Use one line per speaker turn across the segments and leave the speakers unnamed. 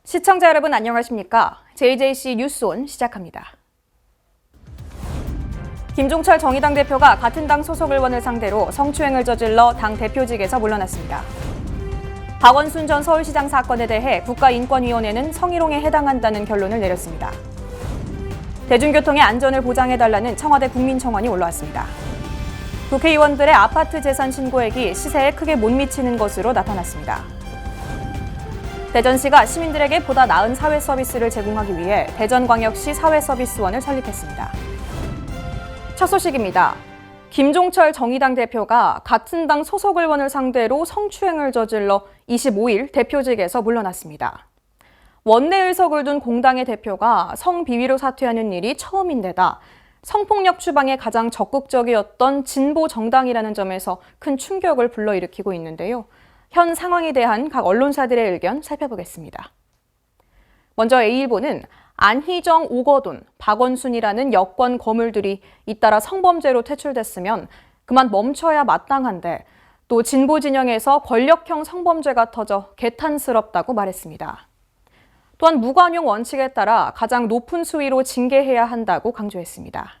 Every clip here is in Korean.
시청자 여러분 안녕하십니까? JJC 뉴스온 시작합니다. 김종철 정의당 대표가 같은 당 소속 의원을 상대로 성추행을 저질러 당 대표직에서 물러났습니다. 박원순 전 서울시장 사건에 대해 국가인권위원회는 성희롱에 해당한다는 결론을 내렸습니다. 대중교통의 안전을 보장해달라는 청와대 국민청원이 올라왔습니다. 국회의원들의 아파트 재산 신고액이 시세에 크게 못 미치는 것으로 나타났습니다. 대전시가 시민들에게 보다 나은 사회 서비스를 제공하기 위해 대전광역시 사회서비스원을 설립했습니다. 첫 소식입니다. 김종철 정의당 대표가 같은 당 소속 의원을 상대로 성추행을 저질러 25일 대표직에서 물러났습니다. 원내 의석을 둔 공당의 대표가 성비위로 사퇴하는 일이 처음인데다 성폭력 추방에 가장 적극적이었던 진보 정당이라는 점에서 큰 충격을 불러일으키고 있는데요. 현 상황에 대한 각 언론사들의 의견 살펴보겠습니다. 먼저 A일보는 안희정, 오거돈, 박원순이라는 여권 거물들이 잇따라 성범죄로 퇴출됐으면 그만 멈춰야 마땅한데 또 진보 진영에서 권력형 성범죄가 터져 개탄스럽다고 말했습니다. 또한 무관용 원칙에 따라 가장 높은 수위로 징계해야 한다고 강조했습니다.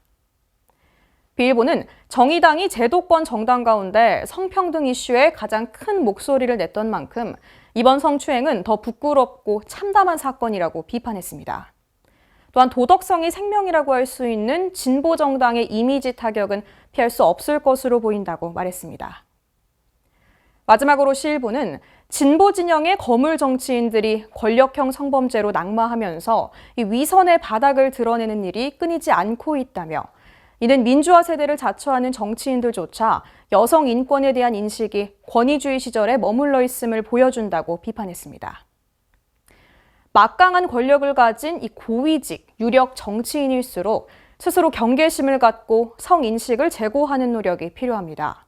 B일보는 정의당이 제도권 정당 가운데 성평등 이슈에 가장 큰 목소리를 냈던 만큼 이번 성추행은 더 부끄럽고 참담한 사건이라고 비판했습니다. 또한 도덕성이 생명이라고 할 수 있는 진보 정당의 이미지 타격은 피할 수 없을 것으로 보인다고 말했습니다. 마지막으로 C일보는 진보 진영의 거물 정치인들이 권력형 성범죄로 낙마하면서 이 위선의 바닥을 드러내는 일이 끊이지 않고 있다며 이는 민주화 세대를 자처하는 정치인들조차 여성 인권에 대한 인식이 권위주의 시절에 머물러 있음을 보여준다고 비판했습니다. 막강한 권력을 가진 이 고위직, 유력 정치인일수록 스스로 경계심을 갖고 성인식을 제고하는 노력이 필요합니다.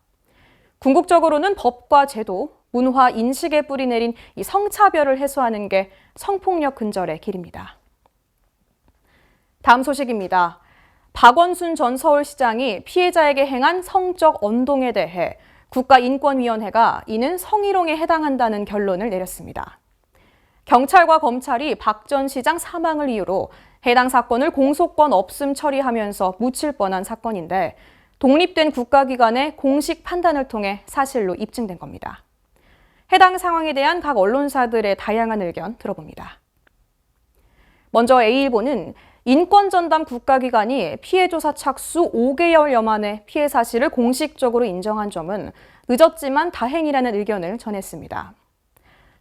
궁극적으로는 법과 제도, 문화, 인식에 뿌리 내린 이 성차별을 해소하는 게 성폭력 근절의 길입니다. 다음 소식입니다. 박원순 전 서울시장이 피해자에게 행한 성적 언동에 대해 국가인권위원회가 이는 성희롱에 해당한다는 결론을 내렸습니다. 경찰과 검찰이 박 전 시장 사망을 이유로 해당 사건을 공소권 없음 처리하면서 묻힐 뻔한 사건인데 독립된 국가기관의 공식 판단을 통해 사실로 입증된 겁니다. 해당 상황에 대한 각 언론사들의 다양한 의견 들어봅니다. 먼저 A일보는 인권전담 국가기관이 피해조사 착수 5개월여 만에 피해 사실을 공식적으로 인정한 점은 늦었지만 다행이라는 의견을 전했습니다.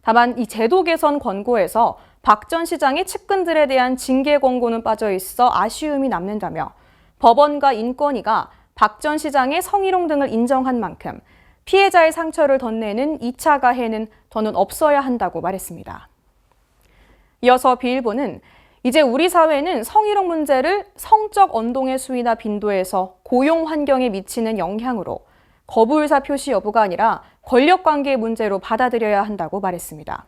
다만 이 제도 개선 권고에서 박 전 시장의 측근들에 대한 징계 권고는 빠져 있어 아쉬움이 남는다며 법원과 인권위가 박 전 시장의 성희롱 등을 인정한 만큼 피해자의 상처를 덧내는 2차 가해는 더는 없어야 한다고 말했습니다. 이어서 B일보는 이제 우리 사회는 성희롱 문제를 성적 언동의 수위나 빈도에서 고용 환경에 미치는 영향으로 거부의사 표시 여부가 아니라 권력관계의 문제로 받아들여야 한다고 말했습니다.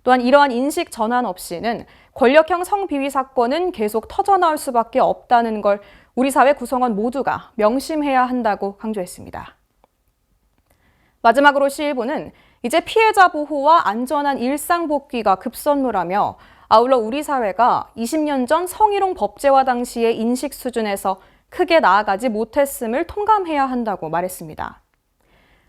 또한 이러한 인식 전환 없이는 권력형 성비위 사건은 계속 터져나올 수밖에 없다는 걸 우리 사회 구성원 모두가 명심해야 한다고 강조했습니다. 마지막으로 C일보는 이제 피해자 보호와 안전한 일상 복귀가 급선무라며 아울러 우리 사회가 20년 전 성희롱 법제화 당시의 인식 수준에서 크게 나아가지 못했음을 통감해야 한다고 말했습니다.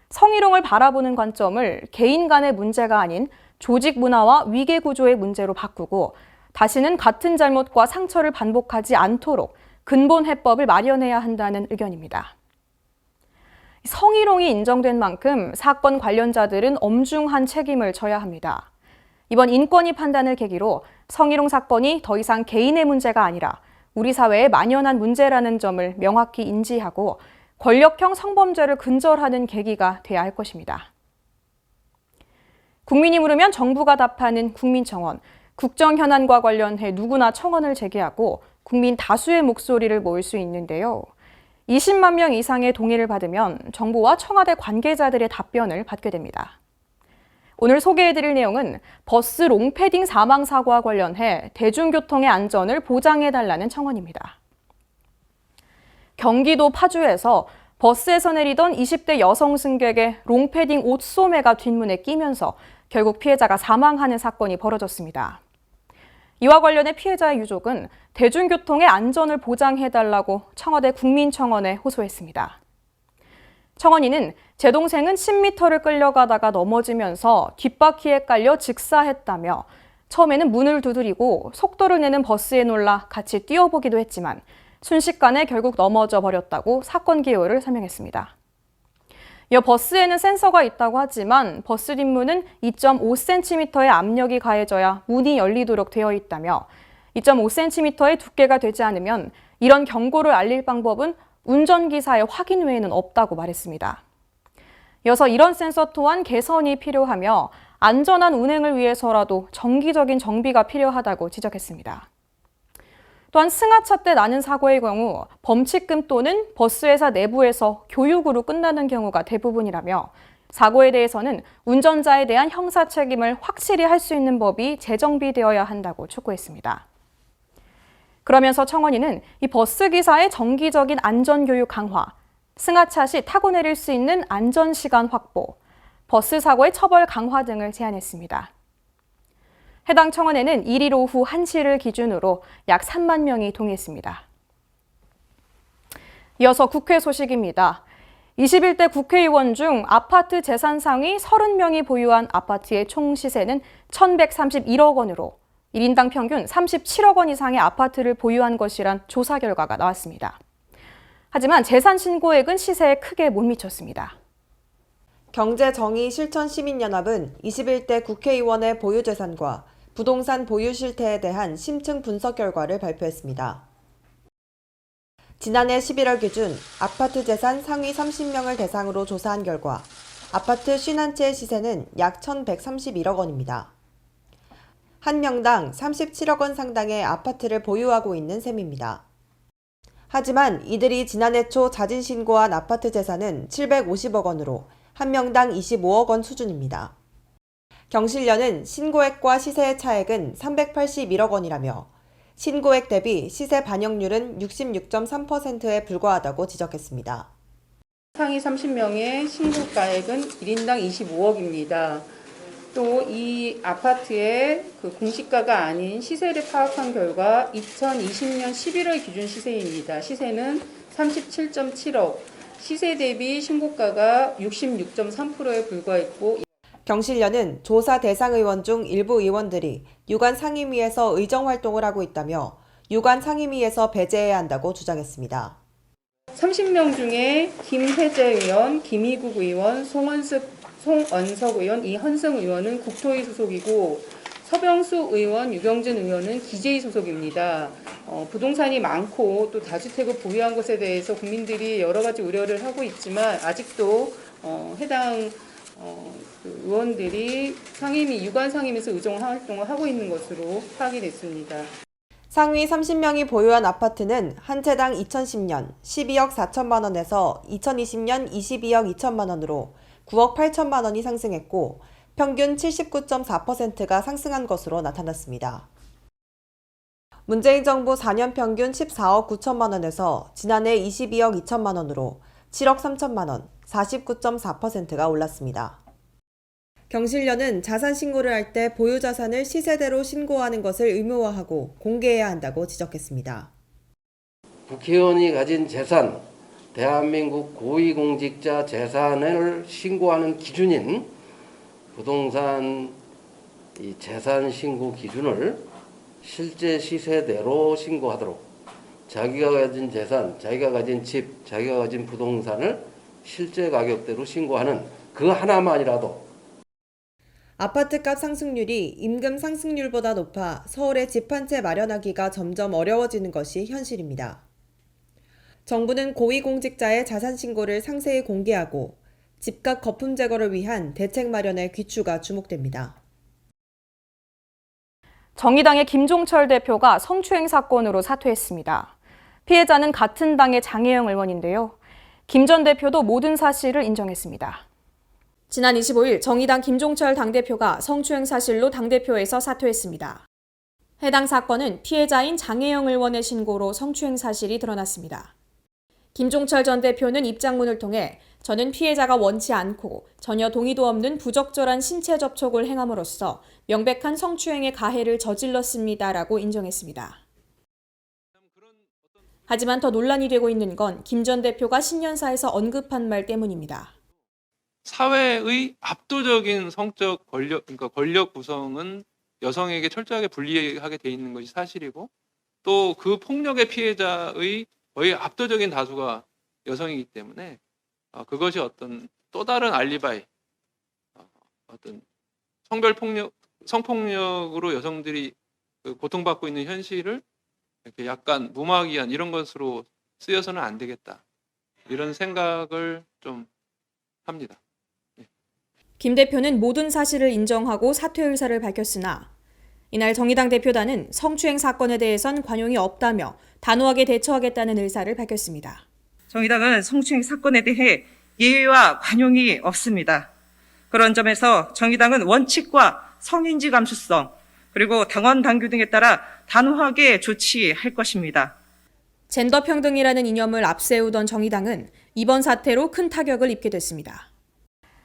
성희롱을 바라보는 관점을 개인 간의 문제가 아닌 조직 문화와 위계 구조의 문제로 바꾸고 다시는 같은 잘못과 상처를 반복하지 않도록 근본 해법을 마련해야 한다는 의견입니다. 성희롱이 인정된 만큼 사건 관련자들은 엄중한 책임을 져야 합니다. 이번 인권위 판단을 계기로 성희롱 사건이 더 이상 개인의 문제가 아니라 우리 사회의 만연한 문제라는 점을 명확히 인지하고 권력형 성범죄를 근절하는 계기가 돼야 할 것입니다. 국민이 물으면 정부가 답하는 국민청원, 국정 현안과 관련해 누구나 청원을 제기하고 국민 다수의 목소리를 모을 수 있는데요. 20만 명 이상의 동의를 받으면 정부와 청와대 관계자들의 답변을 받게 됩니다. 오늘 소개해드릴 내용은 버스 롱패딩 사망 사고와 관련해 대중교통의 안전을 보장해달라는 청원입니다. 경기도 파주에서 버스에서 내리던 20대 여성 승객의 롱패딩 옷 소매가 뒷문에 끼면서 결국 피해자가 사망하는 사건이 벌어졌습니다. 이와 관련해 피해자의 유족은 대중교통의 안전을 보장해달라고 청와대 국민청원에 호소했습니다. 청원인은 제 동생은 10m를 끌려가다가 넘어지면서 뒷바퀴에 깔려 직사했다며 처음에는 문을 두드리고 속도를 내는 버스에 놀라 같이 뛰어보기도 했지만 순식간에 결국 넘어져 버렸다고 사건 개요를 설명했습니다. 이어 버스에는 센서가 있다고 하지만 버스 뒷문은 2.5cm의 압력이 가해져야 문이 열리도록 되어 있다며 2.5cm의 두께가 되지 않으면 이런 경고를 알릴 방법은 운전기사의 확인 외에는 없다고 말했습니다. 이어서 이런 센서 또한 개선이 필요하며 안전한 운행을 위해서라도 정기적인 정비가 필요하다고 지적했습니다. 또한 승하차 때 나는 사고의 경우 범칙금 또는 버스회사 내부에서 교육으로 끝나는 경우가 대부분이라며 사고에 대해서는 운전자에 대한 형사 책임을 확실히 할 수 있는 법이 재정비되어야 한다고 촉구했습니다. 그러면서 청원인은 이 버스기사의 정기적인 안전교육 강화, 승하차 시 타고 내릴 수 있는 안전시간 확보, 버스 사고의 처벌 강화 등을 제안했습니다. 해당 청원에는 1일 오후 1시를 기준으로 약 3만 명이 동의했습니다. 이어서 국회 소식입니다. 21대 국회의원 중 아파트 재산 상위 30명이 보유한 아파트의 총 시세는 1,131억 원으로 1인당 평균 37억 원 이상의 아파트를 보유한 것이란 조사 결과가 나왔습니다. 하지만 재산 신고액은 시세에 크게 못 미쳤습니다.
경제정의실천시민연합은 21대 국회의원의 보유재산과 부동산 보유 실태에 대한 심층 분석 결과를 발표했습니다. 지난해 11월 기준 아파트 재산 상위 30명을 대상으로 조사한 결과 아파트 51채의 시세는 약 1,131억 원입니다. 한 명당 37억 원 상당의 아파트를 보유하고 있는 셈입니다. 하지만 이들이 지난해 초 자진 신고한 아파트 재산은 750억 원으로 한 명당 25억 원 수준입니다. 경실련은 신고액과 시세의 차액은 381억 원이라며 신고액 대비 시세 반영률은 66.3%에 불과하다고 지적했습니다.
상위 30명의 신고가액은 1인당 25억입니다. 또 이 아파트의 공시가가 아닌 시세를 파악한 결과 2020년 11월 기준 시세입니다. 시세는 37.7억, 시세 대비 신고가가 66.3%에 불과했고
경실련은 조사 대상 의원 중 일부 의원들이 유관 상임위에서 의정 활동을 하고 있다며 유관 상임위에서 배제해야 한다고 주장했습니다.
30명 중에 김혜재 의원, 김희국 의원, 송원석 의원, 이현승 의원은 국토위 소속이고 서병수 의원, 유경진 의원은 기재위 소속입니다. 부동산이 많고 또 다주택을 보유한 것에 대해서 국민들이 여러 가지 우려를 하고 있지만 아직도 해당 의원들이 유관 상임위에서 의정 활동을 하고 있는 것으로 파악이 됐습니다.
상위 30명이 보유한 아파트는 한 채당 2010년 12억 4천만 원에서 2020년 22억 2천만 원으로 9억 8천만 원이 상승했고 평균 79.4%가 상승한 것으로 나타났습니다. 문재인 정부 4년 평균 14억 9천만 원에서 지난해 22억 2천만 원으로 7억 3천만 원, 49.4%가 올랐습니다. 경실련은 자산 신고를 할 때 보유 자산을 시세대로 신고하는 것을 의무화하고 공개해야 한다고 지적했습니다.
국회의원이 가진 재산, 대한민국 고위공직자 재산을 신고하는 기준인 부동산 재산 신고 기준을 실제 시세대로 신고하도록 자기가 가진 재산, 자기가 가진 집, 자기가 가진 부동산을 실제 가격대로 신고하는 그 하나만이라도
아파트값 상승률이 임금 상승률보다 높아 서울에 집 한 채 마련하기가 점점 어려워지는 것이 현실입니다. 정부는 고위공직자의 자산 신고를 상세히 공개하고 집값 거품 제거를 위한 대책 마련에 귀추가 주목됩니다.
정의당의 김종철 대표가 성추행 사건으로 사퇴했습니다. 피해자는 같은 당의 장혜영 의원인데요. 김 전 대표도 모든 사실을 인정했습니다. 지난 25일 정의당 김종철 당대표가 성추행 사실로 당대표에서 사퇴했습니다. 해당 사건은 피해자인 장혜영 의원의 신고로 성추행 사실이 드러났습니다. 김종철 전 대표는 입장문을 통해 저는 피해자가 원치 않고 전혀 동의도 없는 부적절한 신체 접촉을 행함으로써 명백한 성추행의 가해를 저질렀습니다라고 인정했습니다. 하지만 더 논란이 되고 있는 건 김 전 대표가 신년사에서 언급한 말 때문입니다.
사회의 압도적인 성적 권력, 그러니까 권력 구성은 여성에게 철저하게 불리하게 돼 있는 것이 사실이고, 또 그 폭력의 피해자의 거의 압도적인 다수가 여성이기 때문에 그것이 어떤 또 다른 알리바이, 어떤 성폭력으로 여성들이 고통받고 있는 현실을 이렇게 약간 무마하기 위한 이런 것으로 쓰여서는 안 되겠다, 이런 생각을 좀 합니다.
김 대표는 모든 사실을 인정하고 사퇴 의사를 밝혔으나 이날 정의당 대표단은 성추행 사건에 대해선 관용이 없다며 단호하게 대처하겠다는 의사를 밝혔습니다.
정의당은 성추행 사건에 대해 예의와 관용이 없습니다. 그런 점에서 정의당은 원칙과 성인지 감수성, 그리고 당원 당규 등에 따라 단호하게 조치할 것입니다.
젠더 평등이라는 이념을 앞세우던 정의당은 이번 사태로 큰 타격을 입게 됐습니다.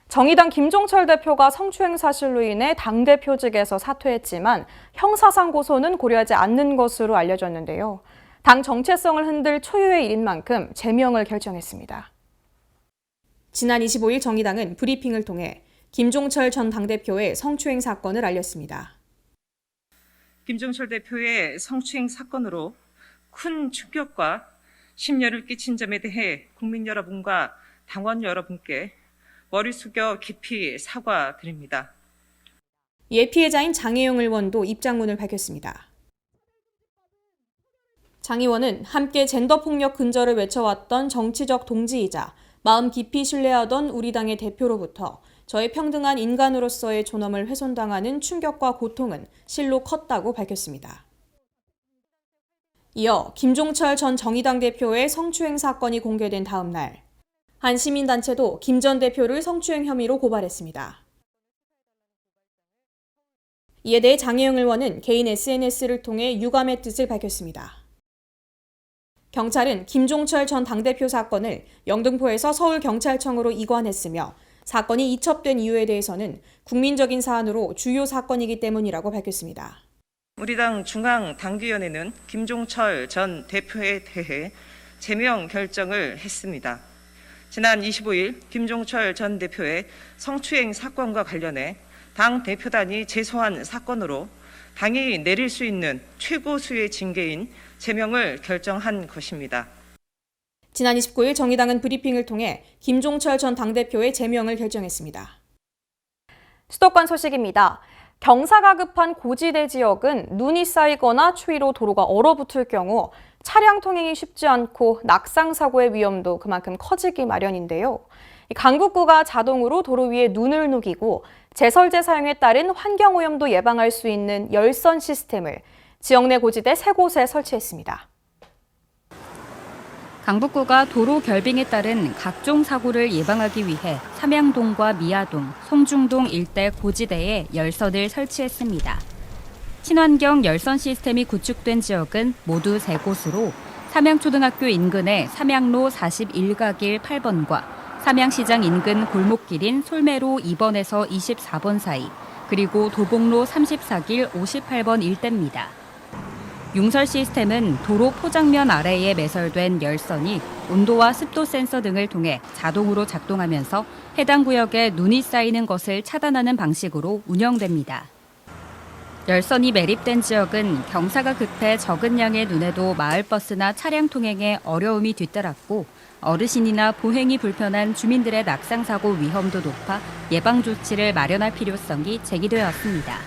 정의당 김종철 대표가 성추행 사실로 인해 당대표직에서 사퇴했지만 형사상 고소는 고려하지 않는 것으로 알려졌는데요. 당 정체성을 흔들 초유의 일인 만큼 제명을 결정했습니다. 지난 25일 정의당은 브리핑을 통해 김종철 전 당대표의 성추행 사건을 알렸습니다.
김종철 대표의 성추행 사건으로 큰 충격과 심려를 끼친 점에 대해 국민 여러분과 당원 여러분께 머리 숙여 깊이 사과드립니다.
이에 피해자인 장혜영 의원도 입장문을 밝혔습니다. 장 의원은 함께 젠더폭력 근절을 외쳐왔던 정치적 동지이자 마음 깊이 신뢰하던 우리 당의 대표로부터 저의 평등한 인간으로서의 존엄을 훼손당하는 충격과 고통은 실로 컸다고 밝혔습니다. 이어 김종철 전 정의당 대표의 성추행 사건이 공개된 다음 날 한 시민단체도 김 전 대표를 성추행 혐의로 고발했습니다. 이에 대해 장혜영 의원은 개인 SNS를 통해 유감의 뜻을 밝혔습니다. 경찰은 김종철 전 당대표 사건을 영등포에서 서울경찰청으로 이관했으며 사건이 이첩된 이유에 대해서는 국민적인 사안으로 주요 사건이기 때문이라고 밝혔습니다.
우리 당 중앙당규위원회는 김종철 전 대표에 대해 제명 결정을 했습니다. 지난 25일 김종철 전 대표의 성추행 사건과 관련해 당 대표단이 제소한 사건으로 당이 내릴 수 있는 최고수의 징계인 제명을 결정한 것입니다.
지난 29일 정의당은 브리핑을 통해 김종철 전 당대표의 제명을 결정했습니다. 수도권 소식입니다. 경사가 급한 고지대 지역은 눈이 쌓이거나 추위로 도로가 얼어붙을 경우 차량 통행이 쉽지 않고 낙상 사고의 위험도 그만큼 커지기 마련인데요. 강북구가 자동으로 도로 위에 눈을 녹이고 재설제 사용에 따른 환경오염도 예방할 수 있는 열선 시스템을 지역 내 고지대 3곳에 설치했습니다.
강북구가 도로 결빙에 따른 각종 사고를 예방하기 위해 삼양동과 미아동, 성중동 일대 고지대에 열선을 설치했습니다. 친환경 열선 시스템이 구축된 지역은 모두 3곳으로 삼양초등학교 인근의 삼양로 41가길 8번과 삼양시장 인근 골목길인 솔매로 2번에서 24번 사이, 그리고 도봉로 34길 58번 일대입니다. 융설 시스템은 도로 포장면 아래에 매설된 열선이 온도와 습도 센서 등을 통해 자동으로 작동하면서 해당 구역에 눈이 쌓이는 것을 차단하는 방식으로 운영됩니다. 열선이 매립된 지역은 경사가 급해 적은 양의 눈에도 마을버스나 차량 통행에 어려움이 뒤따랐고 어르신이나 보행이 불편한 주민들의 낙상사고 위험도 높아 예방 조치를 마련할 필요성이 제기되었습니다.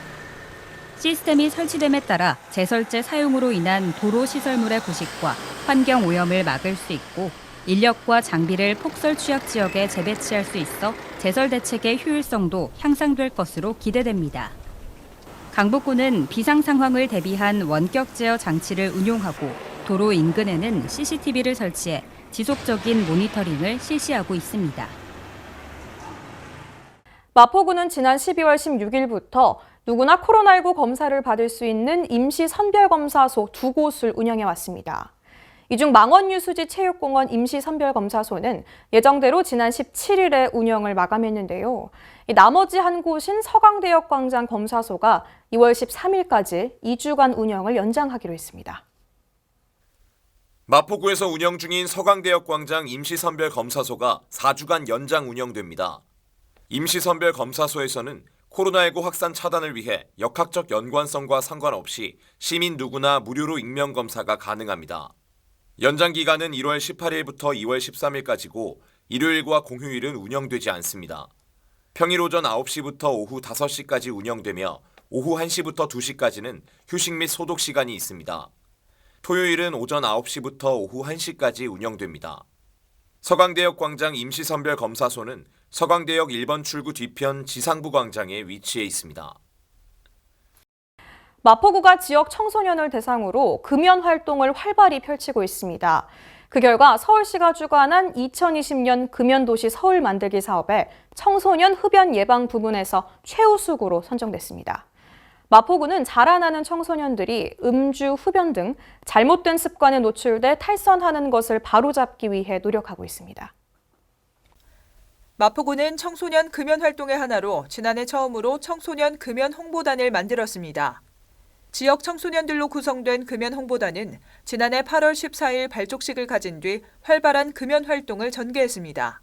시스템이 설치됨에 따라 재설제 사용으로 인한 도로 시설물의 부식과 환경 오염을 막을 수 있고 인력과 장비를 폭설 취약 지역에 재배치할 수 있어 재설 대책의 효율성도 향상될 것으로 기대됩니다. 강북구는 비상 상황을 대비한 원격 제어 장치를 운용하고 도로 인근에는 CCTV를 설치해 지속적인 모니터링을 실시하고 있습니다.
마포구는 지난 12월 16일부터 누구나 코로나19 검사를 받을 수 있는 임시 선별검사소 2곳을 운영해 왔습니다. 이 중 망원유수지 체육공원 임시선별검사소는 예정대로 지난 17일에 운영을 마감했는데요. 나머지 한 곳인 서강대역 광장 검사소가 2월 13일까지 2주간 운영을 연장하기로 했습니다.
마포구에서 운영 중인 서강대역 광장 임시선별검사소가 4주간 연장 운영됩니다. 임시선별검사소에서는 코로나19 확산 차단을 위해 역학적 연관성과 상관없이 시민 누구나 무료로 익명검사가 가능합니다. 연장 기간은 1월 18일부터 2월 13일까지고 일요일과 공휴일은 운영되지 않습니다. 평일 오전 9시부터 오후 5시까지 운영되며 오후 1시부터 2시까지는 휴식 및 소독 시간이 있습니다. 토요일은 오전 9시부터 오후 1시까지 운영됩니다. 서강대역 광장 임시선별검사소는 서강대역 1번 출구 뒤편 지상부 광장에 위치해 있습니다.
마포구가 지역 청소년을 대상으로 금연 활동을 활발히 펼치고 있습니다. 그 결과 서울시가 주관한 2020년 금연도시 서울 만들기 사업에 청소년 흡연 예방 부문에서 최우수고로 선정됐습니다. 마포구는 자라나는 청소년들이 음주, 흡연 등 잘못된 습관에 노출돼 탈선하는 것을 바로잡기 위해 노력하고 있습니다.
마포구는 청소년 금연 활동의 하나로 지난해 처음으로 청소년 금연 홍보단을 만들었습니다. 지역 청소년들로 구성된 금연 홍보단은 지난해 8월 14일 발족식을 가진 뒤 활발한 금연 활동을 전개했습니다.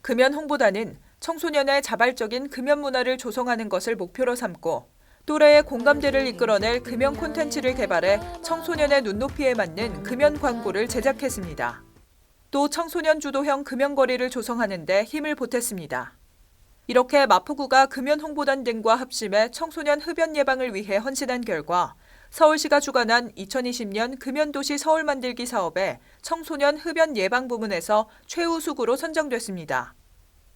금연 홍보단은 청소년의 자발적인 금연 문화를 조성하는 것을 목표로 삼고 또래의 공감대를 이끌어낼 금연 콘텐츠를 개발해 청소년의 눈높이에 맞는 금연 광고를 제작했습니다. 또 청소년 주도형 금연거리를 조성하는 데 힘을 보탰습니다. 이렇게 마포구가 금연 홍보단 등과 합심해 청소년 흡연 예방을 위해 헌신한 결과 서울시가 주관한 2020년 금연도시 서울 만들기 사업에 청소년 흡연 예방 부문에서 최우수고로 선정됐습니다.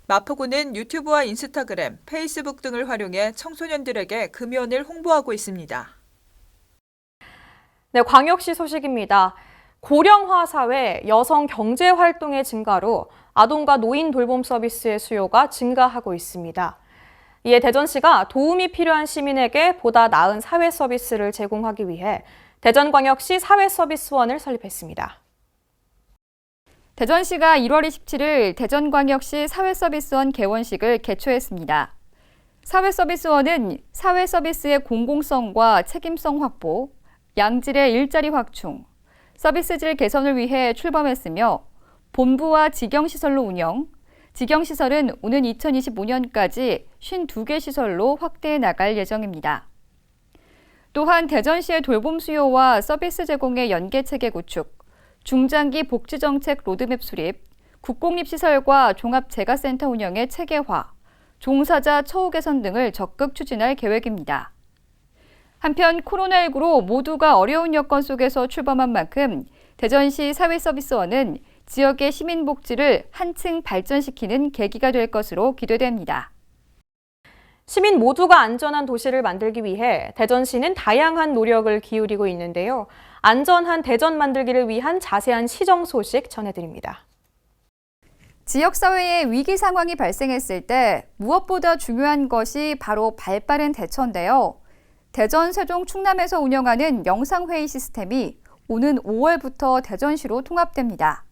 마포구는 유튜브와 인스타그램, 페이스북 등을 활용해 청소년들에게 금연을 홍보하고 있습니다.
네, 광역시 소식입니다. 고령화 사회 여성 경제 활동의 증가로 아동과 노인 돌봄 서비스의 수요가 증가하고 있습니다. 이에 대전시가 도움이 필요한 시민에게 보다 나은 사회 서비스를 제공하기 위해 대전광역시 사회서비스원을 설립했습니다.
대전시가 1월 27일 대전광역시 사회서비스원 개원식을 개최했습니다. 사회서비스원은 사회서비스의 공공성과 책임성 확보, 양질의 일자리 확충, 서비스질 개선을 위해 출범했으며 본부와 직영시설로 운영, 직영시설은 오는 2025년까지 52개 시설로 확대해 나갈 예정입니다. 또한 대전시의 돌봄 수요와 서비스 제공의 연계체계 구축, 중장기 복지정책 로드맵 수립, 국공립시설과 종합재가센터 운영의 체계화, 종사자 처우 개선 등을 적극 추진할 계획입니다. 한편 코로나19로 모두가 어려운 여건 속에서 출범한 만큼 대전시 사회서비스원은 지역의 시민복지를 한층 발전시키는 계기가 될 것으로 기대됩니다.
시민 모두가 안전한 도시를 만들기 위해 대전시는 다양한 노력을 기울이고 있는데요. 안전한 대전 만들기를 위한 자세한 시정 소식 전해드립니다.
지역사회에 위기 상황이 발생했을 때 무엇보다 중요한 것이 바로 발빠른 대처인데요. 대전, 세종, 충남에서 운영하는 영상회의 시스템이 오는 5월부터 대전시로 통합됩니다.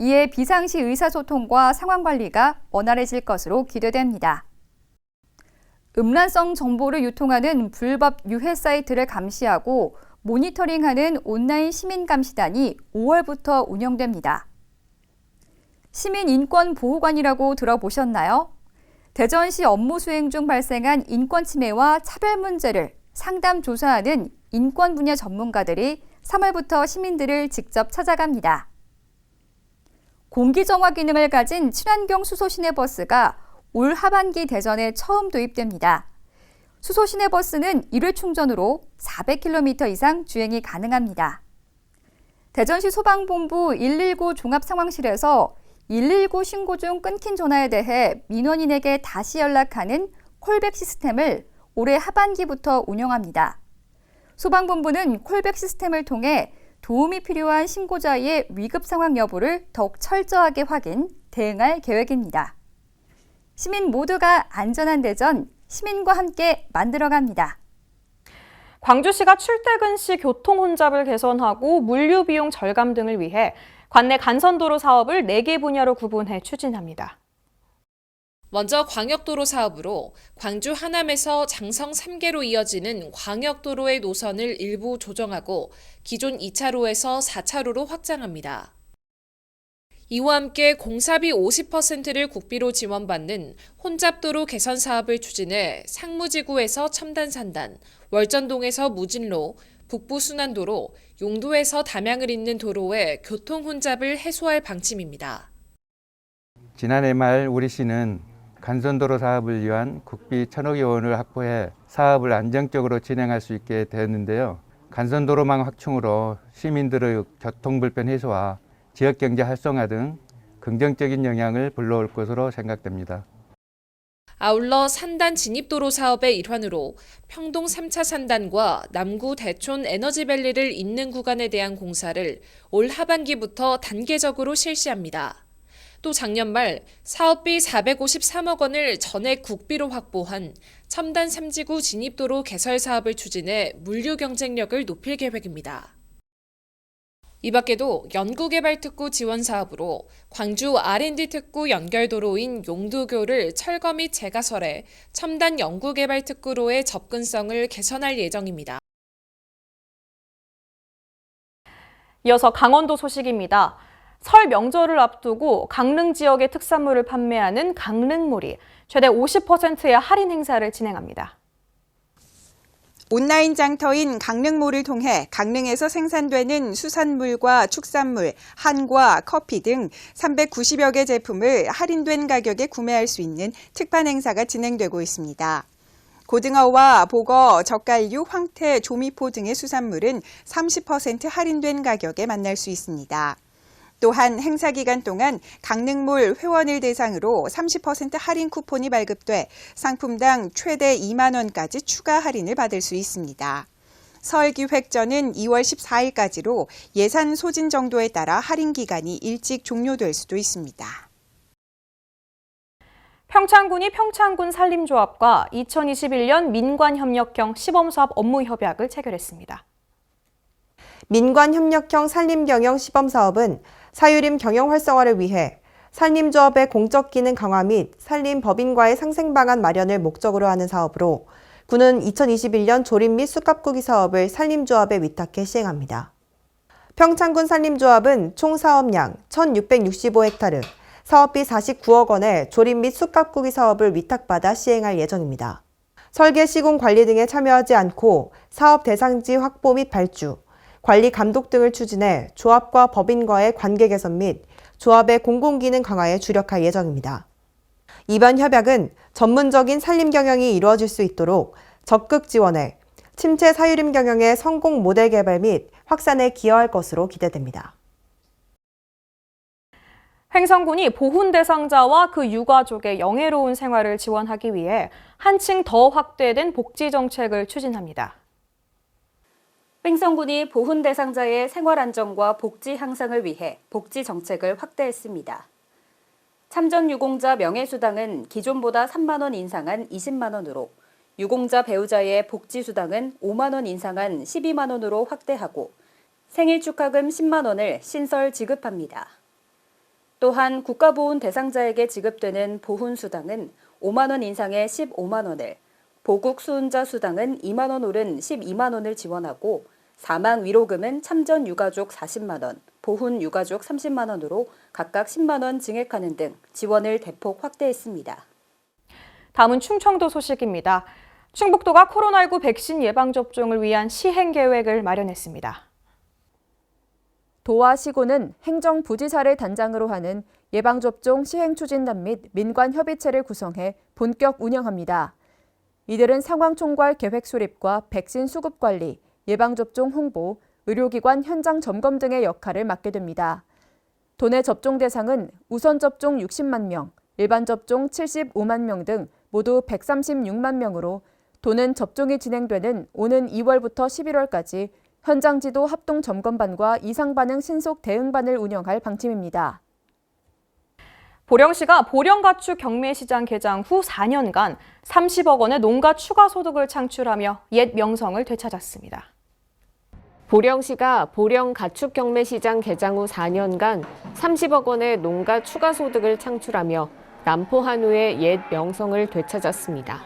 이에 비상시 의사소통과 상황관리가 원활해질 것으로 기대됩니다. 음란성 정보를 유통하는 불법 유해 사이트를 감시하고 모니터링하는 온라인 시민감시단이 5월부터 운영됩니다. 시민인권보호관이라고 들어보셨나요? 대전시 업무 수행 중 발생한 인권 침해와 차별 문제를 상담 조사하는 인권 분야 전문가들이 3월부터 시민들을 직접 찾아갑니다. 공기정화 기능을 가진 친환경 수소 시내버스가 올 하반기 대전에 처음 도입됩니다. 수소 시내버스는 1회 충전으로 400km 이상 주행이 가능합니다. 대전시 소방본부 119 종합상황실에서 119 신고 중 끊긴 전화에 대해 민원인에게 다시 연락하는 콜백 시스템을 올해 하반기부터 운영합니다. 소방본부는 콜백 시스템을 통해 도움이 필요한 신고자의 위급 상황 여부를 더욱 철저하게 확인, 대응할 계획입니다. 시민 모두가 안전한 대전, 시민과 함께 만들어갑니다.
광주시가 출퇴근 시 교통 혼잡을 개선하고 물류 비용 절감 등을 위해 관내 간선도로 사업을 4개 분야로 구분해 추진합니다.
먼저 광역도로 사업으로 광주 하남에서 장성 3개로 이어지는 광역도로의 노선을 일부 조정하고 기존 2차로에서 4차로로 확장합니다. 이와 함께 공사비 50%를 국비로 지원받는 혼잡도로 개선 사업을 추진해 상무지구에서 첨단산단, 월전동에서 무진로, 북부순환도로, 용도에서 담양을 잇는 도로의 교통 혼잡을 해소할 방침입니다.
지난해 말 우리 시는 간선도로 사업을 위한 국비 1,000억여 원을 확보해 사업을 안정적으로 진행할 수 있게 되었는데요. 간선도로망 확충으로 시민들의 교통불편 해소와 지역경제 활성화 등 긍정적인 영향을 불러올 것으로 생각됩니다.
아울러 산단 진입도로 사업의 일환으로 평동 3차 산단과 남구 대촌 에너지밸리를 잇는 구간에 대한 공사를 올 하반기부터 단계적으로 실시합니다. 또 작년 말 사업비 453억 원을 전액 국비로 확보한 첨단 3지구 진입도로 개설 사업을 추진해 물류 경쟁력을 높일 계획입니다. 이 밖에도 연구개발특구 지원 사업으로 광주 R&D 특구 연결도로인 용두교를 철거 및 재가설해 첨단 연구개발특구로의 접근성을 개선할 예정입니다.
이어서 강원도 소식입니다. 설 명절을 앞두고 강릉 지역의 특산물을 판매하는 강릉몰이 최대 50%의 할인 행사를 진행합니다.
온라인 장터인 강릉몰을 통해 강릉에서 생산되는 수산물과 축산물, 한과, 커피 등 390여 개 제품을 할인된 가격에 구매할 수 있는 특판 행사가 진행되고 있습니다. 고등어와 복어, 젓갈류, 황태, 조미포 등의 수산물은 30% 할인된 가격에 만날 수 있습니다. 또한 행사 기간 동안 강릉몰 회원을 대상으로 30% 할인 쿠폰이 발급돼 상품당 최대 2만 원까지 추가 할인을 받을 수 있습니다. 설 기획전은 2월 14일까지로 예산 소진 정도에 따라 할인 기간이 일찍 종료될 수도 있습니다.
평창군이 평창군 산림조합과 2021년 민관협력형 시범사업 업무 협약을 체결했습니다.
민관협력형 산림경영 시범사업은 사유림 경영 활성화를 위해 산림조합의 공적 기능 강화 및 산림법인과의 상생 방안 마련을 목적으로 하는 사업으로 군은 2021년 조립 및 숯가꾸기 사업을 산림조합에 위탁해 시행합니다. 평창군 산림조합은 총 사업량 1,665헥타르, 사업비 49억 원의 조립 및 숯가꾸기 사업을 위탁받아 시행할 예정입니다. 설계, 시공, 관리 등에 참여하지 않고 사업 대상지 확보 및 발주, 관리 감독 등을 추진해 조합과 법인과의 관계 개선 및 조합의 공공기능 강화에 주력할 예정입니다. 이번 협약은 전문적인 산림 경영이 이루어질 수 있도록 적극 지원해 침체 사유림 경영의 성공 모델 개발 및 확산에 기여할 것으로 기대됩니다.
횡성군이 보훈 대상자와 그 유가족의 영예로운 생활을 지원하기 위해 한층 더 확대된 복지 정책을 추진합니다.
횡성군이 보훈 대상자의 생활 안정과 복지 향상을 위해 복지 정책을 확대했습니다. 참전 유공자 명예수당은 기존보다 3만 원 인상한 20만 원으로, 유공자 배우자의 복지수당은 5만 원 인상한 12만 원으로 확대하고 생일 축하금 10만 원을 신설 지급합니다. 또한 국가보훈 대상자에게 지급되는 보훈수당은 5만 원 인상해 15만 원을, 보국 수훈자 수당은 2만 원 오른 12만 원을 지원하고 사망 위로금은 참전 유가족 40만 원, 보훈 유가족 30만 원으로 각각 10만 원 증액하는 등 지원을 대폭 확대했습니다.
다음은 충청도 소식입니다. 충북도가 코로나19 백신 예방접종을 위한 시행 계획을 마련했습니다.
도와 시군은 행정부지사를 단장으로 하는 예방접종 시행추진단 및 민관협의체를 구성해 본격 운영합니다. 이들은 상황 총괄 계획 수립과 백신 수급 관리, 예방접종 홍보, 의료기관 현장 점검 등의 역할을 맡게 됩니다. 도내 접종 대상은 우선 접종 60만 명, 일반 접종 75만 명 등 모두 136만 명으로 도는 접종이 진행되는 오는 2월부터 11월까지 현장지도 합동 점검반과 이상반응 신속 대응반을 운영할 방침입니다.
보령시가 보령가축 경매시장 개장 후 4년간 30억 원의 농가 추가 소득을 창출하며 옛 명성을 되찾았습니다.
보령시가 보령가축경매시장 개장 후 4년간 30억 원의 농가 추가 소득을 창출하며 남포 한우의 옛 명성을 되찾았습니다.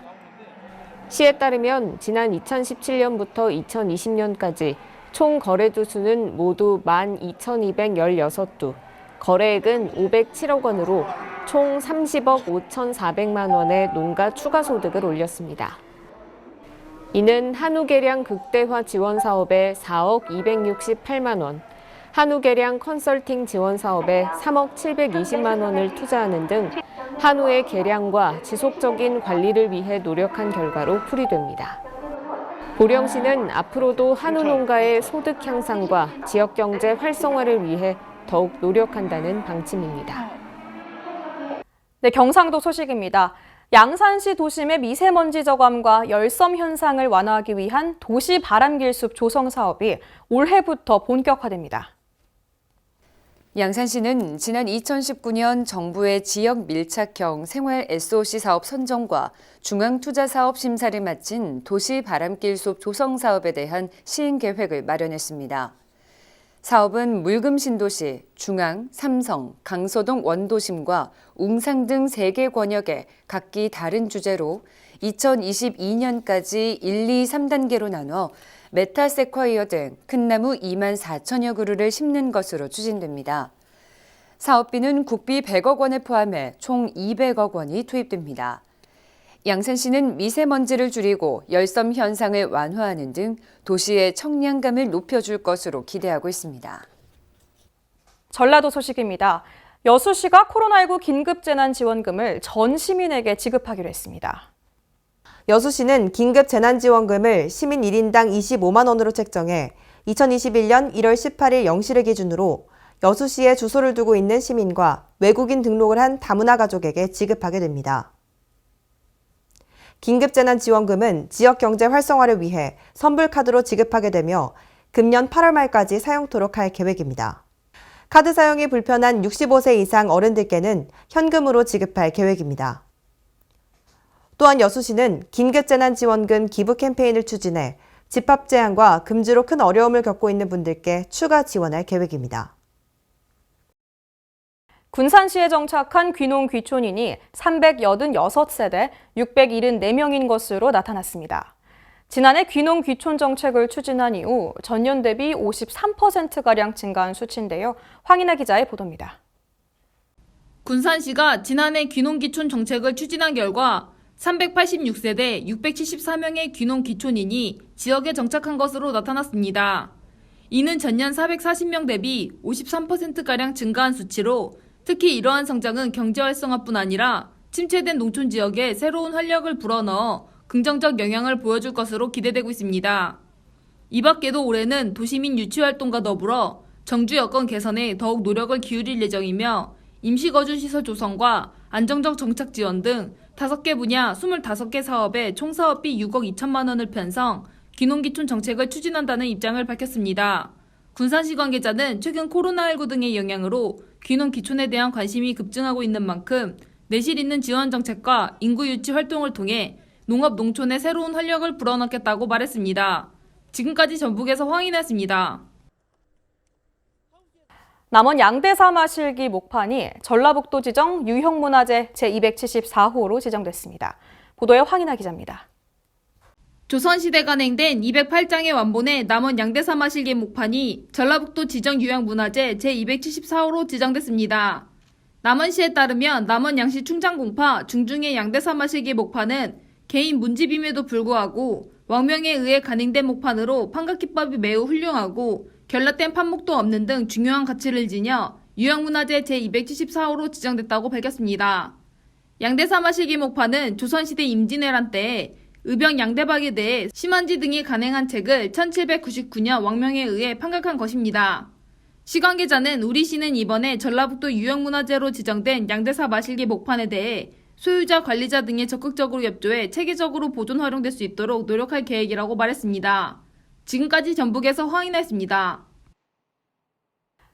시에 따르면 지난 2017년부터 2020년까지 총 거래두 수는 모두 12,216두, 거래액은 507억 원으로 총 30억 5,400만 원의 농가 추가 소득을 올렸습니다. 이는 한우 개량 극대화 지원 사업에 4억 268만 원, 한우 개량 컨설팅 지원 사업에 3억 720만 원을 투자하는 등 한우의 개량과 지속적인 관리를 위해 노력한 결과로 풀이됩니다. 보령시는 앞으로도 한우 농가의 소득 향상과 지역 경제 활성화를 위해 더욱 노력한다는 방침입니다.
네, 경상도 소식입니다. 양산시 도심의 미세먼지 저감과 열섬 현상을 완화하기 위한 도시 바람길숲 조성 사업이 올해부터 본격화됩니다.
양산시는 지난 2019년 정부의 지역 밀착형 생활 SOC 사업 선정과 중앙투자사업 심사를 마친 도시 바람길숲 조성 사업에 대한 시행 계획을 마련했습니다. 사업은 물금 신도시, 중앙, 삼성, 강서동 원도심과 웅산 등 3개 권역에 각기 다른 주제로 2022년까지 1, 2, 3단계로 나눠 메타세콰이어 등 큰 나무 2만 4천여 그루를 심는 것으로 추진됩니다. 사업비는 국비 100억 원을 포함해 총 200억 원이 투입됩니다. 양산시는 미세먼지를 줄이고 열섬 현상을 완화하는 등 도시의 청량감을 높여줄 것으로 기대하고 있습니다.
전라도 소식입니다. 여수시가 코로나19 긴급재난지원금을 전 시민에게 지급하기로 했습니다.
여수시는 긴급재난지원금을 시민 1인당 25만 원으로 책정해 2021년 1월 18일 0시를 기준으로 여수시에 주소를 두고 있는 시민과 외국인 등록을 한 다문화 가족에게 지급하게 됩니다. 긴급재난지원금은 지역경제 활성화를 위해 선불카드로 지급하게 되며 금년 8월 말까지 사용토록 할 계획입니다. 카드 사용이 불편한 65세 이상 어른들께는 현금으로 지급할 계획입니다. 또한 여수시는 긴급재난지원금 기부 캠페인을 추진해 집합 제한과 금지로 큰 어려움을 겪고 있는 분들께 추가 지원할 계획입니다.
군산시에 정착한 귀농 귀촌인이 386세대 674명인 것으로 나타났습니다. 지난해 귀농 귀촌 정책을 추진한 이후 전년 대비 53%가량 증가한 수치인데요. 황인아 기자의 보도입니다.
군산시가 지난해 귀농 귀촌 정책을 추진한 결과 386세대 674명의 귀농 귀촌인이 지역에 정착한 것으로 나타났습니다. 이는 전년 440명 대비 53%가량 증가한 수치로 특히 이러한 성장은 경제활성화뿐 아니라 침체된 농촌 지역에 새로운 활력을 불어넣어 긍정적 영향을 보여줄 것으로 기대되고 있습니다. 이 밖에도 올해는 도시민 유치활동과 더불어 정주 여건 개선에 더욱 노력을 기울일 예정이며 임시거주시설 조성과 안정적 정착 지원 등 5개 분야 25개 사업에 총 사업비 6억 2천만 원을 편성, 귀농귀촌 정책을 추진한다는 입장을 밝혔습니다. 군산시 관계자는 최근 코로나19 등의 영향으로 귀농귀촌에 대한 관심이 급증하고 있는 만큼 내실 있는 지원 정책과 인구 유치 활동을 통해 농업 농촌에 새로운 활력을 불어넣겠다고 말했습니다. 지금까지 전북에서 황인아였습니다.
남원 양대사 마실기 목판이 전라북도 지정 유형문화재 제274호로 지정됐습니다. 보도에 황인아 기자입니다.
조선시대 간행된 208장의 완본의 남원 양대사 마실기 목판이 전라북도 지정 유형문화재 제274호로 지정됐습니다. 남원시에 따르면 남원 양시 충장공파 중중의 양대사 마실기 목판은 개인 문집임에도 불구하고 왕명에 의해 간행된 목판으로 판각기법이 매우 훌륭하고 결락된 판목도 없는 등 중요한 가치를 지녀 유형문화재 제274호로 지정됐다고 밝혔습니다. 양대사 마실기 목판은 조선시대 임진왜란 때에 의병 양대박에 대해 심한지 등이 간행한 책을 1799년 왕명에 의해 판각한 것입니다. 시 관계자는 우리시는 이번에 전라북도 유형문화재로 지정된 양대사 마실기 목판에 대해 소유자, 관리자 등이 적극적으로 협조해 체계적으로 보존 활용될 수 있도록 노력할 계획이라고 말했습니다. 지금까지 전북에서 황인아였습니다.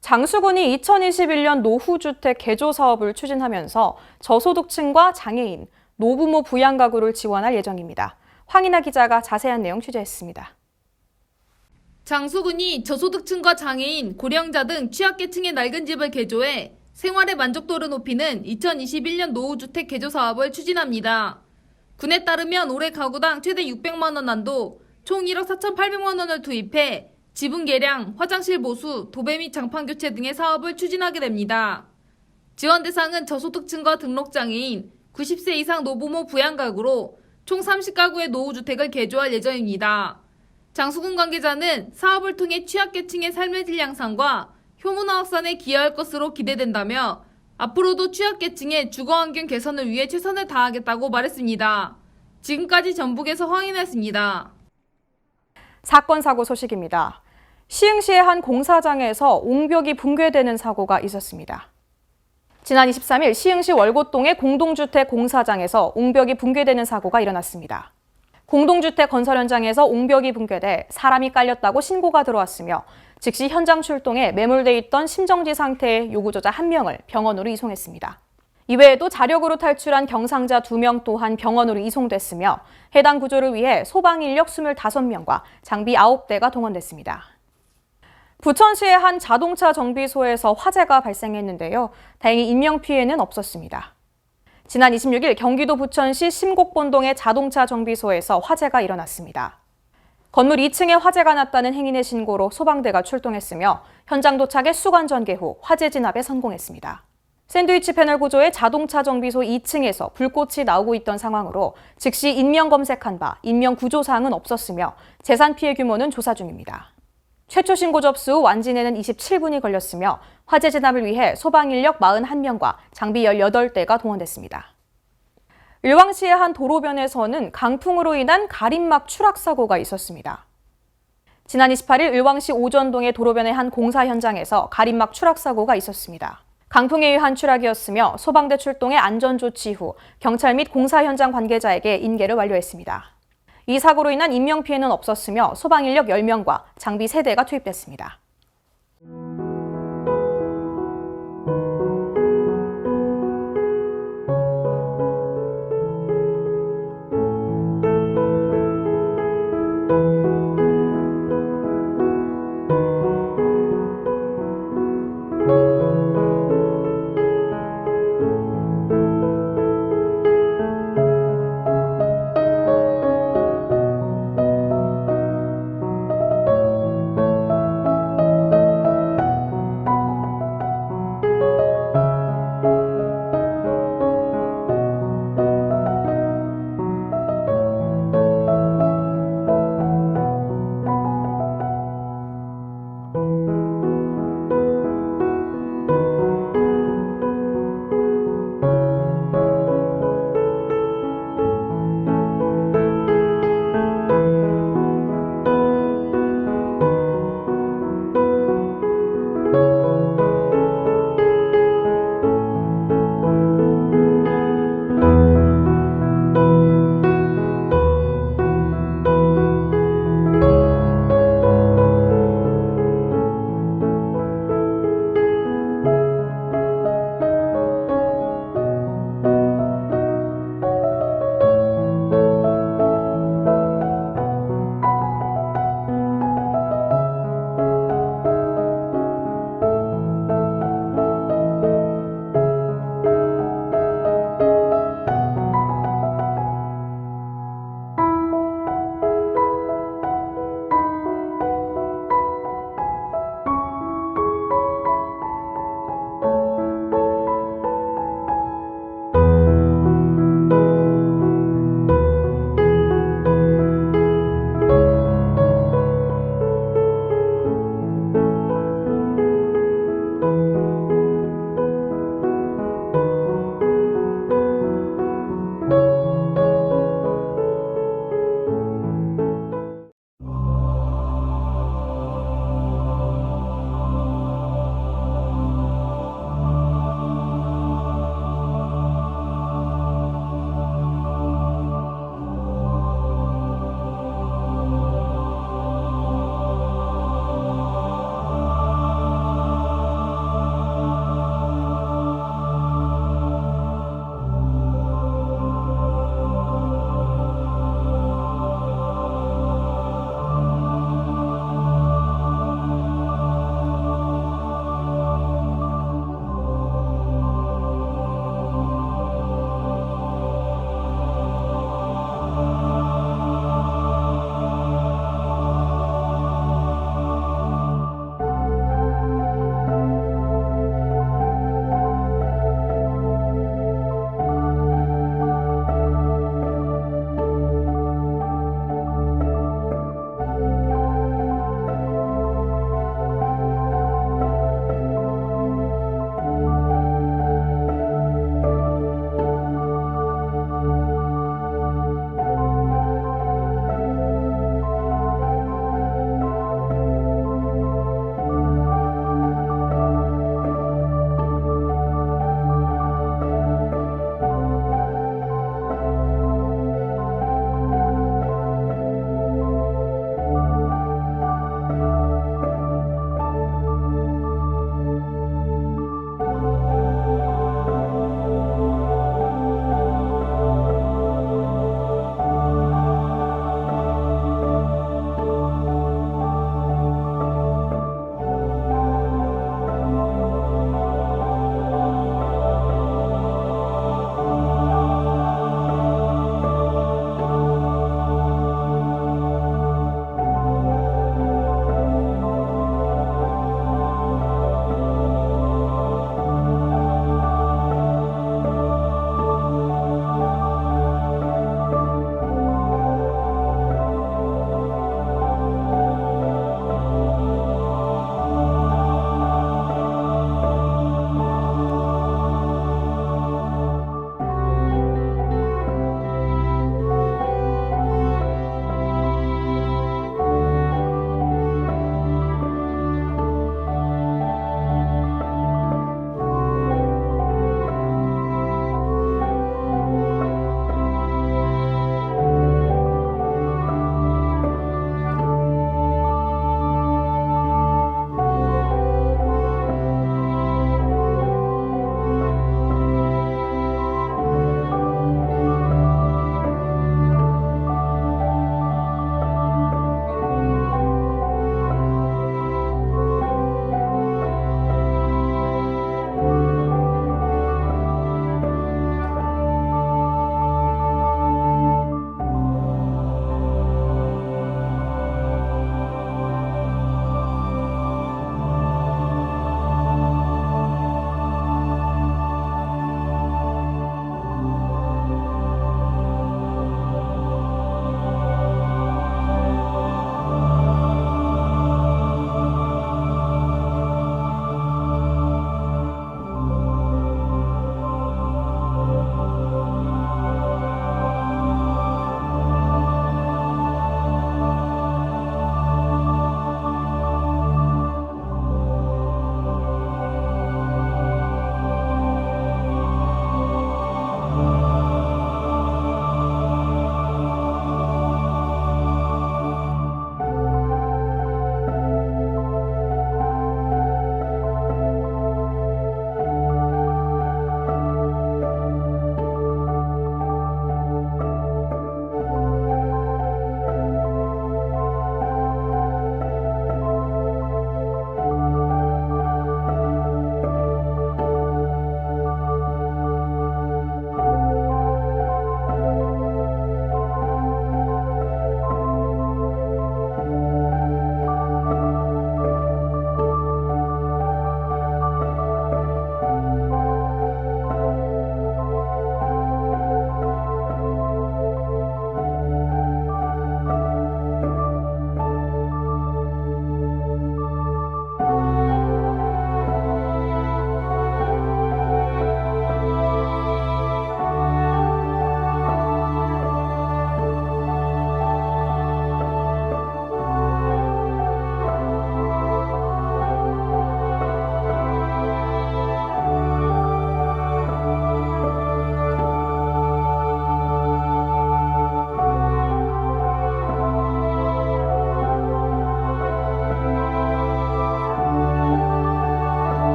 장수군이 2021년 노후주택 개조 사업을 추진하면서 저소득층과 장애인, 노부모 부양 가구를 지원할 예정입니다. 황인아 기자가 자세한 내용 취재했습니다.
장수군이 저소득층과 장애인, 고령자 등 취약계층의 낡은 집을 개조해 생활의 만족도를 높이는 2021년 노후주택 개조 사업을 추진합니다. 군에 따르면 올해 가구당 최대 600만 원 한도 총 1억 4,800만 원을 투입해 지붕 개량, 화장실 보수, 도배 및 장판 교체 등의 사업을 추진하게 됩니다. 지원 대상은 저소득층과 등록장애인, 90세 이상 노부모 부양 가구로 총 30가구의 노후주택을 개조할 예정입니다. 장수군 관계자는 사업을 통해 취약계층의 삶의 질 향상과 효문화 확산에 기여할 것으로 기대된다며 앞으로도 취약계층의 주거환경 개선을 위해 최선을 다하겠다고 말했습니다. 지금까지 전북에서 황인아였습니다.
사건 사고 소식입니다. 시흥시의 한 공사장에서 옹벽이 붕괴되는 사고가 있었습니다. 지난 23일 시흥시 월곶동의 공동주택 공사장에서 옹벽이 붕괴되는 사고가 일어났습니다. 공동주택 건설 현장에서 옹벽이 붕괴돼 사람이 깔렸다고 신고가 들어왔으며 즉시 현장 출동해 매몰돼 있던 심정지 상태의 요구조자 1명을 병원으로 이송했습니다. 이외에도 자력으로 탈출한 경상자 2명 또한 병원으로 이송됐으며 해당 구조를 위해 소방 인력 25명과 장비 9대가 동원됐습니다. 부천시의 한 자동차 정비소에서 화재가 발생했는데요. 다행히 인명피해는 없었습니다. 지난 26일 경기도 부천시 심곡본동의 자동차 정비소에서 화재가 일어났습니다. 건물 2층에 화재가 났다는 행인의 신고로 소방대가 출동했으며 현장 도착에 수관 전개 후 화재 진압에 성공했습니다. 샌드위치 패널 구조의 자동차 정비소 2층에서 불꽃이 나오고 있던 상황으로 즉시 인명 검색한 바 인명 구조 사항은 없었으며 재산 피해 규모는 조사 중입니다. 최초 신고 접수 후 완진에는 27분이 걸렸으며 화재 진압을 위해 소방 인력 41명과 장비 18대가 동원됐습니다. 을왕시의 한 도로변에서는 강풍으로 인한 가림막 추락 사고가 있었습니다. 지난 28일 을왕시 오전동의 도로변의 한 공사 현장에서 가림막 추락 사고가 있었습니다. 강풍에 의한 추락이었으며 소방대 출동해 안전조치 후 경찰 및 공사 현장 관계자에게 인계를 완료했습니다. 이 사고로 인한 인명피해는 없었으며 소방인력 10명과 장비 3대가 투입됐습니다.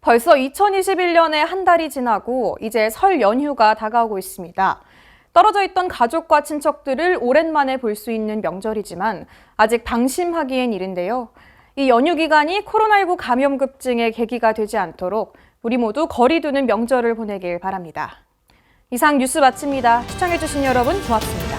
벌써 2021년에 한 달이 지나고 이제 설 연휴가 다가오고 있습니다. 떨어져 있던 가족과 친척들을 오랜만에 볼 수 있는 명절이지만 아직 방심하기엔 이른데요. 이 연휴 기간이 코로나19 감염 급증의 계기가 되지 않도록 우리 모두 거리 두는 명절을 보내길 바랍니다. 이상 뉴스 마칩니다. 시청해주신 여러분 고맙습니다.